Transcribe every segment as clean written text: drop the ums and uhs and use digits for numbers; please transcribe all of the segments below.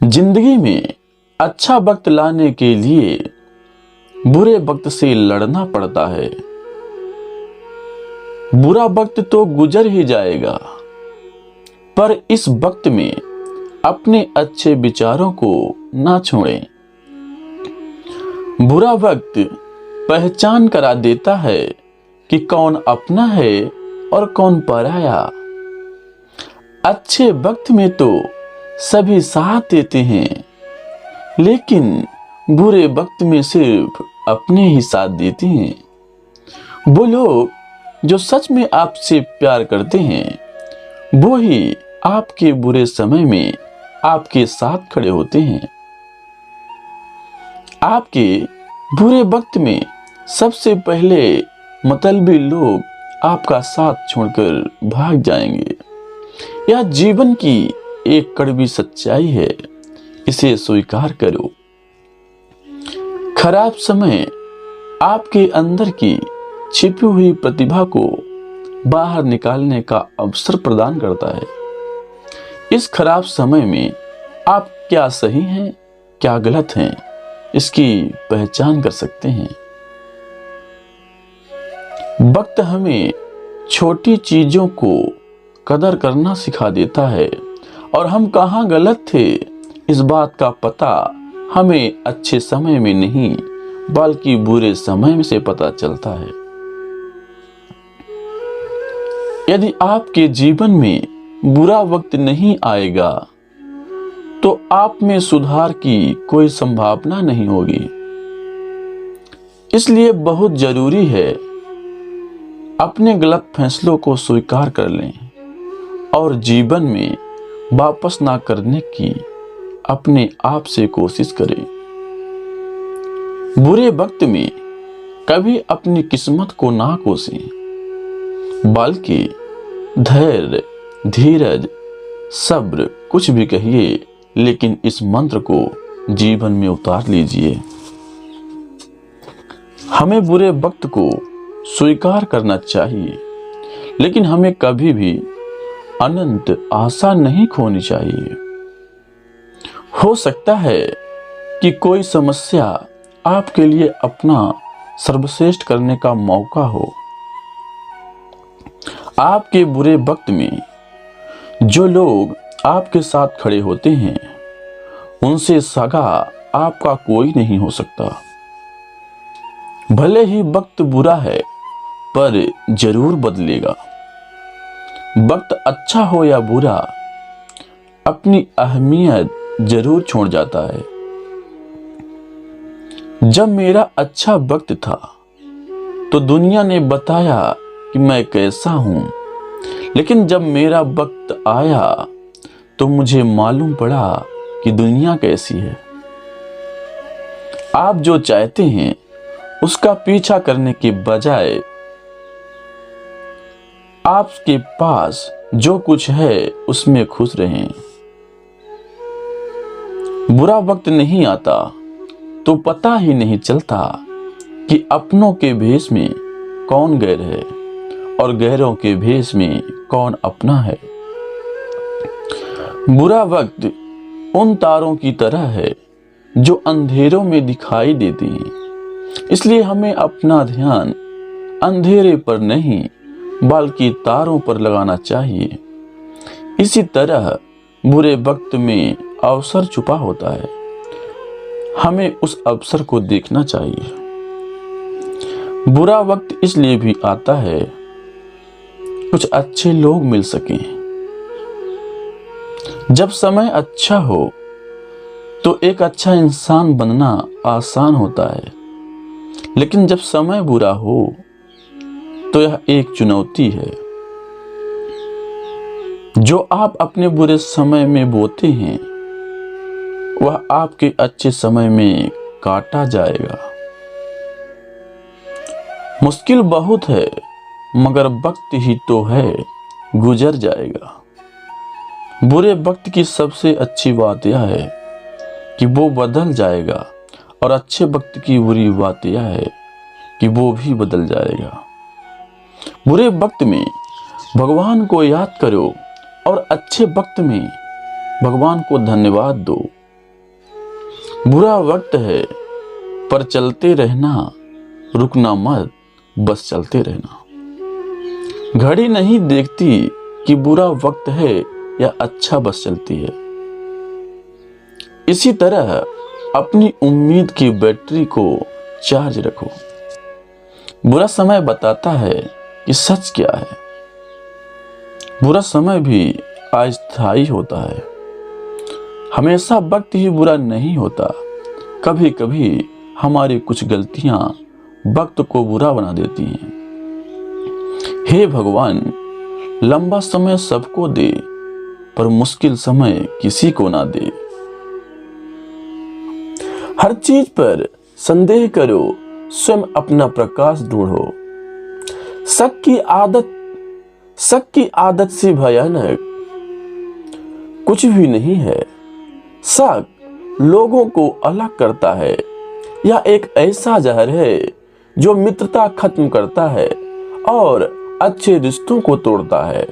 जिंदगी में अच्छा वक्त लाने के लिए बुरे वक्त से लड़ना पड़ता है। बुरा वक्त तो गुजर ही जाएगा, पर इस वक्त में अपने अच्छे विचारों को ना छोड़ें। बुरा वक्त पहचान करा देता है कि कौन अपना है और कौन पराया। अच्छे वक्त में तो सभी साथ देते हैं, लेकिन बुरे वक्त में सिर्फ अपने ही साथ देते हैं। वो लोग जो सच में आपसे प्यार करते हैं, वो ही आपके बुरे समय में आपके साथ खड़े होते हैं। आपके बुरे वक्त में सबसे पहले मतलबी लोग आपका साथ छोड़कर भाग जाएंगे। यह जीवन की एक कड़वी सच्चाई है, इसे स्वीकार करो। खराब समय आपके अंदर की छिपी हुई प्रतिभा को बाहर निकालने का अवसर प्रदान करता है। इस खराब समय में आप क्या सही हैं, क्या गलत हैं, इसकी पहचान कर सकते हैं। वक्त हमें छोटी चीजों को कदर करना सिखा देता है, और हम कहाँ गलत थे इस बात का पता हमें अच्छे समय में नहीं बल्कि बुरे समय में से पता चलता है। यदि आपके जीवन में बुरा वक्त नहीं आएगा तो आप में सुधार की कोई संभावना नहीं होगी। इसलिए बहुत जरूरी है अपने गलत फैसलों को स्वीकार कर लें और जीवन में वापस ना करने की अपने आप से कोशिश करें। बुरे वक्त में कभी अपनी किस्मत को ना कोसें, बल्कि धैर्य, धीरज, सब्र, कुछ भी कहिए, लेकिन इस मंत्र को जीवन में उतार लीजिए। हमें बुरे वक्त को स्वीकार करना चाहिए, लेकिन हमें कभी भी अनंत आशा नहीं खोनी चाहिए। हो सकता है कि कोई समस्या आपके लिए अपना सर्वश्रेष्ठ करने का मौका हो। आपके बुरे वक्त में जो लोग आपके साथ खड़े होते हैं, उनसे सगा आपका कोई नहीं हो सकता। भले ही वक्त बुरा है, पर जरूर बदलेगा। वक्त अच्छा हो या बुरा, अपनी अहमियत जरूर छोड़ जाता है। जब मेरा अच्छा वक्त था तो दुनिया ने बताया कि मैं कैसा हूं, लेकिन जब मेरा वक्त आया तो मुझे मालूम पड़ा कि दुनिया कैसी है। आप जो चाहते हैं उसका पीछा करने के बजाय आपके पास जो कुछ है उसमें खुश रहें। बुरा वक्त नहीं आता तो पता ही नहीं चलता कि अपनों के भेष में कौन गैर है और गैरों के भेष में कौन अपना है। बुरा वक्त उन तारों की तरह है जो अंधेरों में दिखाई देती हैं। इसलिए हमें अपना ध्यान अंधेरे पर नहीं बल्कि तारों पर लगाना चाहिए। इसी तरह बुरे वक्त में अवसर छुपा होता है, हमें उस अवसर को देखना चाहिए। बुरा वक्त इसलिए भी आता है कुछ अच्छे लोग मिल सकें। जब समय अच्छा हो तो एक अच्छा इंसान बनना आसान होता है, लेकिन जब समय बुरा हो तो यह एक चुनौती है। जो आप अपने बुरे समय में बोते हैं, वह आपके अच्छे समय में काटा जाएगा। मुश्किल बहुत है, मगर वक्त ही तो है, गुजर जाएगा। बुरे वक्त की सबसे अच्छी बात यह है कि वो बदल जाएगा, और अच्छे वक्त की बुरी बात यह है कि वो भी बदल जाएगा। बुरे वक्त में भगवान को याद करो और अच्छे वक्त में भगवान को धन्यवाद दो। बुरा वक्त है पर चलते रहना, रुकना मत, बस चलते रहना। घड़ी नहीं देखती कि बुरा वक्त है या अच्छा, बस चलती है। इसी तरह अपनी उम्मीद की बैटरी को चार्ज रखो। बुरा समय बताता है कि सच क्या है। बुरा समय भी अस्थायी होता है। हमेशा वक्त ही बुरा नहीं होता। कभी कभी हमारी कुछ गलतियां वक्त को बुरा बना देती हैं। हे भगवान, लंबा समय सबको दे, पर मुश्किल समय किसी को ना दे। हर चीज पर संदेह करो, स्वयं अपना प्रकाश ढूंढो। शक की आदत से भयानक कुछ भी नहीं है। शक लोगों को अलग करता है। यह एक ऐसा जहर है जो मित्रता खत्म करता है और अच्छे रिश्तों को तोड़ता है।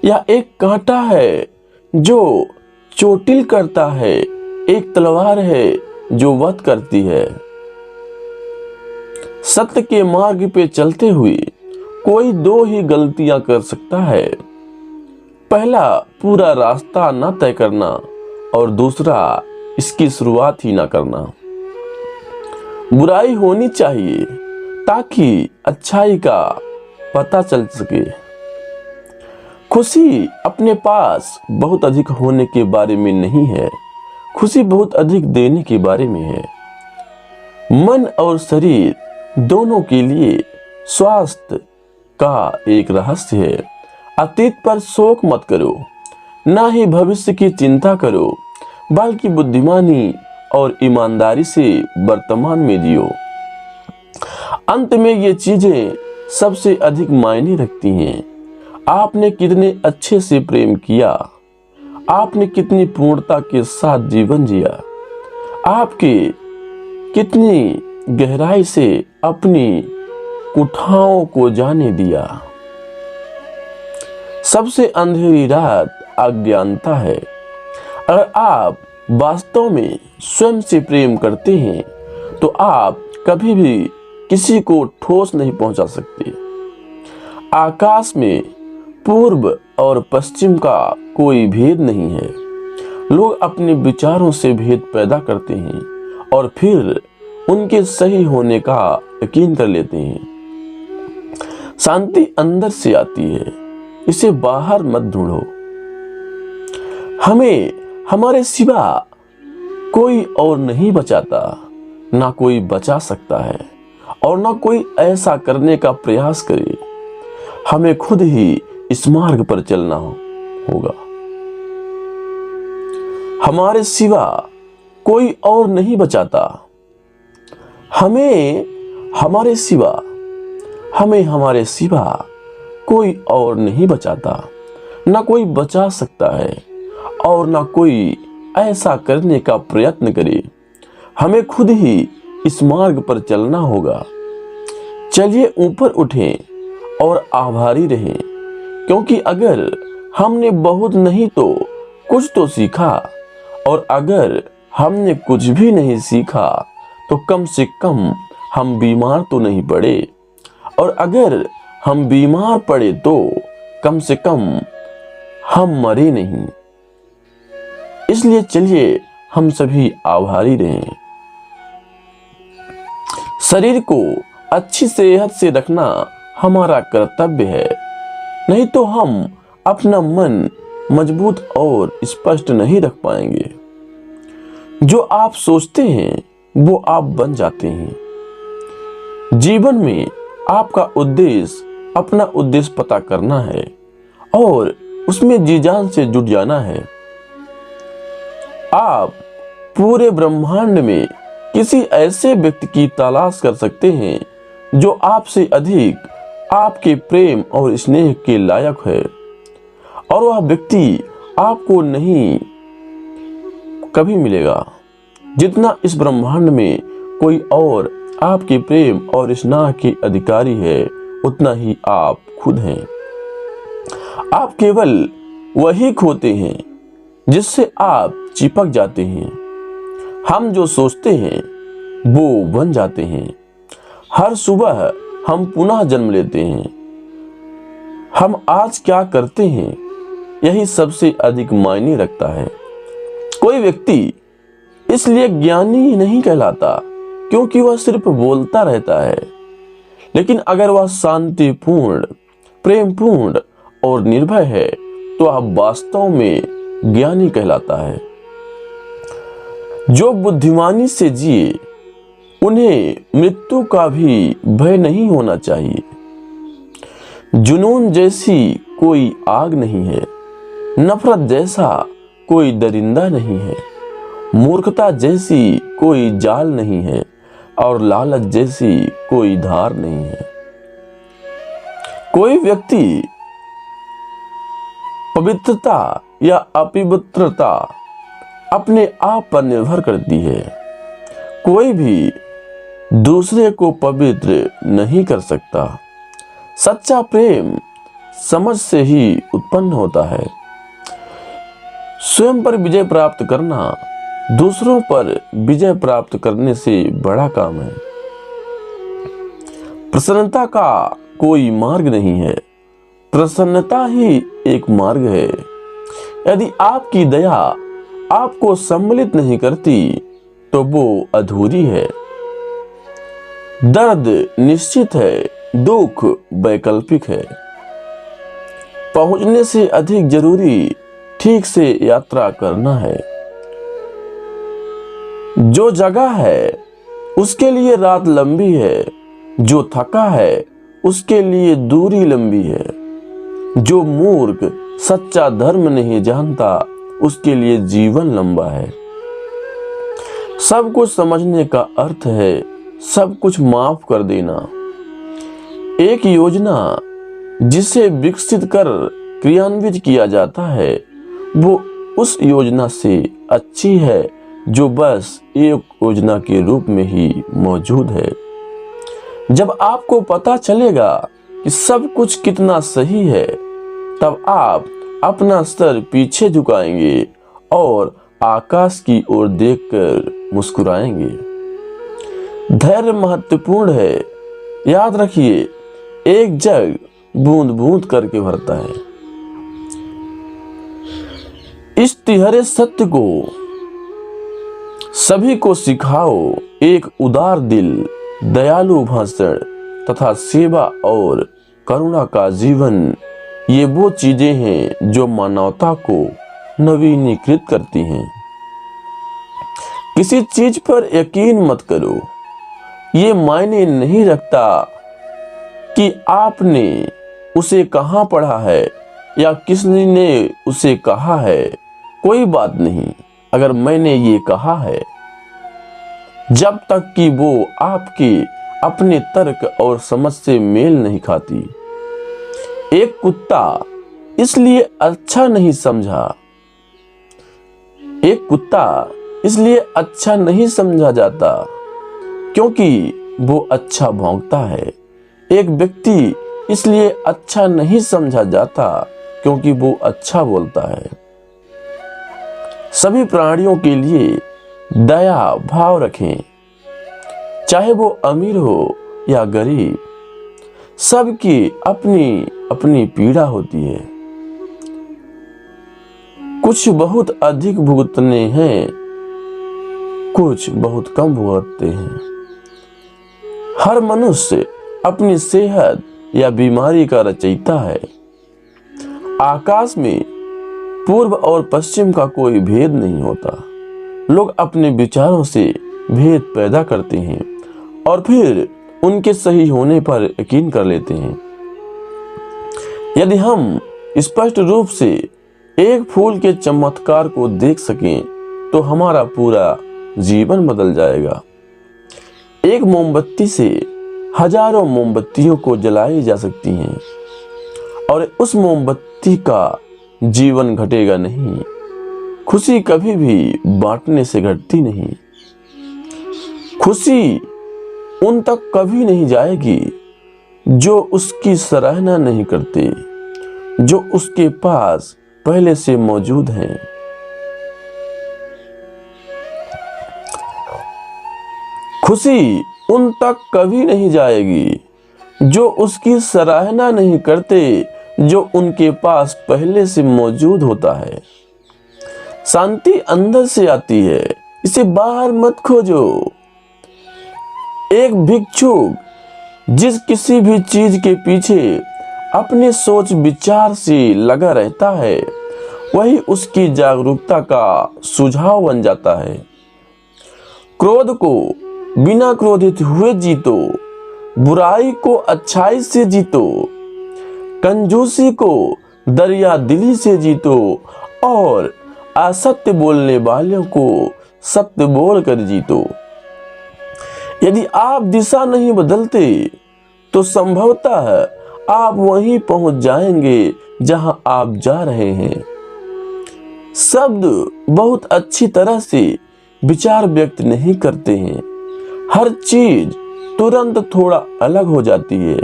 यह एक कांटा है जो चोटिल करता है, एक तलवार है जो वध करती है। सत्य के मार्ग पे चलते हुए कोई दो ही गलतियां कर सकता है। पहला, पूरा रास्ता न तय करना, और दूसरा, इसकी शुरुआत ही ना करना। बुराई होनी चाहिए ताकि अच्छाई का पता चल सके। खुशी अपने पास बहुत अधिक होने के बारे में नहीं है, खुशी बहुत अधिक देने के बारे में है। मन और शरीर दोनों के लिए स्वास्थ्य का एक रहस्य है। अतीत पर शोक मत करो, ना ही भविष्य की चिंता करो, बल्कि बुद्धिमानी और ईमानदारी से वर्तमान में जियो। अंत में ये चीजें सबसे अधिक मायने रखती हैं। आपने कितने अच्छे से प्रेम किया, आपने कितनी पूर्णता के साथ जीवन जिया, आपके कितनी गहराई से अपनी कुठाओं को जाने दिया। सबसे अंधेरी रात अज्ञानता है। अगर आप वास्तव में स्वयं से प्रेम करते हैं तो आप कभी भी किसी को ठोस नहीं पहुंचा सकते। आकाश में पूर्व और पश्चिम का कोई भेद नहीं है। लोग अपने विचारों से भेद पैदा करते हैं और फिर उनके सही होने का यकीन कर लेते हैं। शांति अंदर से आती है, इसे बाहर मत ढूंढो। हमें हमारे सिवा कोई और नहीं बचाता, ना कोई बचा सकता है, और ना कोई ऐसा करने का प्रयास करे। हमें खुद ही इस मार्ग पर चलना होगा। हमारे सिवा कोई और नहीं बचाता। हमें हमारे सिवा कोई और नहीं बचाता, ना कोई बचा सकता है, और ना कोई ऐसा करने का प्रयत्न करे। हमें खुद ही इस मार्ग पर चलना होगा। चलिए ऊपर उठें और आभारी रहें, क्योंकि अगर हमने बहुत नहीं तो कुछ तो सीखा, और अगर हमने कुछ भी नहीं सीखा तो कम से कम हम बीमार तो नहीं पड़े, और अगर हम बीमार पड़े तो कम से कम हम मरे नहीं। इसलिए चलिए हम सभी आभारी रहें। शरीर को अच्छी सेहत से रखना हमारा कर्तव्य है, नहीं तो हम अपना मन मजबूत और स्पष्ट नहीं रख पाएंगे। जो आप सोचते हैं वो आप बन जाते हैं। जीवन में आपका उद्देश्य अपना उद्देश्य पता करना है और उसमें जी जान से जुट जाना है। आप पूरे ब्रह्मांड में किसी ऐसे व्यक्ति की तलाश कर सकते हैं जो आपसे अधिक आपके प्रेम और स्नेह के लायक है, और वह व्यक्ति आपको नहीं कभी मिलेगा जितना इस ब्रह्मांड में कोई और आपके प्रेम और स्नेह के अधिकारी है, उतना ही आप खुद हैं। आप केवल वही खोते हैं जिससे आप चिपक जाते हैं। हम जो सोचते हैं वो बन जाते हैं। हर सुबह हम पुनः जन्म लेते हैं। हम आज क्या करते हैं यही सबसे अधिक मायने रखता है। कोई व्यक्ति इसलिए ज्ञानी नहीं कहलाता क्योंकि वह सिर्फ बोलता रहता है, लेकिन अगर वह शांतिपूर्ण, प्रेमपूर्ण और निर्भय है तो वह वास्तव में ज्ञानी कहलाता है। जो बुद्धिमानी से जिए उन्हें मृत्यु का भी भय नहीं होना चाहिए। जुनून जैसी कोई आग नहीं है, नफरत जैसा कोई दरिंदा नहीं है, मूर्खता जैसी कोई जाल नहीं है और लालच जैसी कोई धार नहीं है। कोई व्यक्ति पवित्रता या अपवित्रता अपने आप पर निर्भर करती है। कोई भी दूसरे को पवित्र नहीं कर सकता। सच्चा प्रेम समझ से ही उत्पन्न होता है। स्वयं पर विजय प्राप्त करना दूसरों पर विजय प्राप्त करने से बड़ा काम है। प्रसन्नता का कोई मार्ग नहीं है, प्रसन्नता ही एक मार्ग है। यदि आपकी दया आपको सम्मिलित नहीं करती तो वो अधूरी है। दर्द निश्चित है, दुख वैकल्पिक है। पहुंचने से अधिक जरूरी ठीक से यात्रा करना है। जो जगा है उसके लिए रात लंबी है, जो थका है उसके लिए दूरी लंबी है। जो मूर्ख सच्चा धर्म नहीं जानता उसके लिए जीवन लंबा है। सब कुछ समझने का अर्थ है सब कुछ माफ कर देना। एक योजना जिसे विकसित कर क्रियान्वित किया जाता है वो उस योजना से अच्छी है जो बस एक योजना के रूप में ही मौजूद है। जब आपको पता चलेगा कि सब कुछ कितना सही है तब आप अपना सर पीछे झुकाएंगे और आकाश की ओर देखकर मुस्कुराएंगे। धैर्य महत्वपूर्ण है। याद रखिए, एक जग बूंद बूंद करके भरता है। इस तिहरे सत्य को सभी को सिखाओ। एक उदार दिल, दयालु भाषण तथा सेवा और करुणा का जीवन, ये वो चीजें हैं जो मानवता को नवीनीकृत करती हैं। किसी चीज पर यकीन मत करो। ये मायने नहीं रखता कि आपने उसे कहाँ पढ़ा है या किसने ने उसे कहा है। कोई बात नहीं अगर मैंने ये कहा है, जब तक कि वो आपके अपने तर्क और समझ से मेल नहीं खाती। एक कुत्ता इसलिए अच्छा नहीं समझा, एक कुत्ता इसलिए अच्छा नहीं समझा जाता क्योंकि वो अच्छा भौंकता है। एक व्यक्ति इसलिए अच्छा नहीं समझा जाता क्योंकि वो अच्छा बोलता है। सभी प्राणियों के लिए दया भाव रखें, चाहे वो अमीर हो या गरीब। सबकी अपनी अपनी पीड़ा होती है। कुछ बहुत अधिक भुगतने हैं, कुछ बहुत कम भुगतते हैं। हर मनुष्य अपनी सेहत या बीमारी का रचयिता है। आकाश में पूर्व और पश्चिम का कोई भेद नहीं होता। लोग अपने विचारों से भेद पैदा करते हैं और फिर उनके सही होने पर यकीन कर लेते हैं। यदि हम स्पष्ट रूप से एक फूल के चमत्कार को देख सकें तो हमारा पूरा जीवन बदल जाएगा। एक मोमबत्ती से हजारों मोमबत्तियों को जलाई जा सकती हैं और उस मोमबत्ती का जीवन घटेगा नहीं। खुशी कभी भी बांटने से घटती नहीं। खुशी उन तक कभी नहीं जाएगी जो उसकी सराहना नहीं करते, जो उसके पास पहले से मौजूद हैं। खुशी उन तक कभी नहीं जाएगी जो उसकी सराहना नहीं करते, जो उनके पास पहले से मौजूद होता है। शांति अंदर से आती है, इसे बाहर मत खोजो। एक भिक्षुक जिस किसी भी चीज के पीछे अपने सोच विचार से लगा रहता है, वही उसकी जागरूकता का सुझाव बन जाता है। क्रोध को बिना क्रोधित हुए जीतो, बुराई को अच्छाई से जीतो, कंजूसी को दरिया दिली से जीतो और असत्य बोलने वालों को सत्य बोल कर जीतो। यदि आप दिशा नहीं बदलते तो संभवतः आप वहीं पहुंच जाएंगे जहां आप जा रहे हैं। शब्द बहुत अच्छी तरह से विचार व्यक्त नहीं करते हैं। हर चीज तुरंत थोड़ा अलग हो जाती है,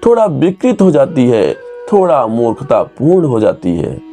थोड़ा विकृत हो जाती है, थोड़ा मूर्खतापूर्ण हो जाती है।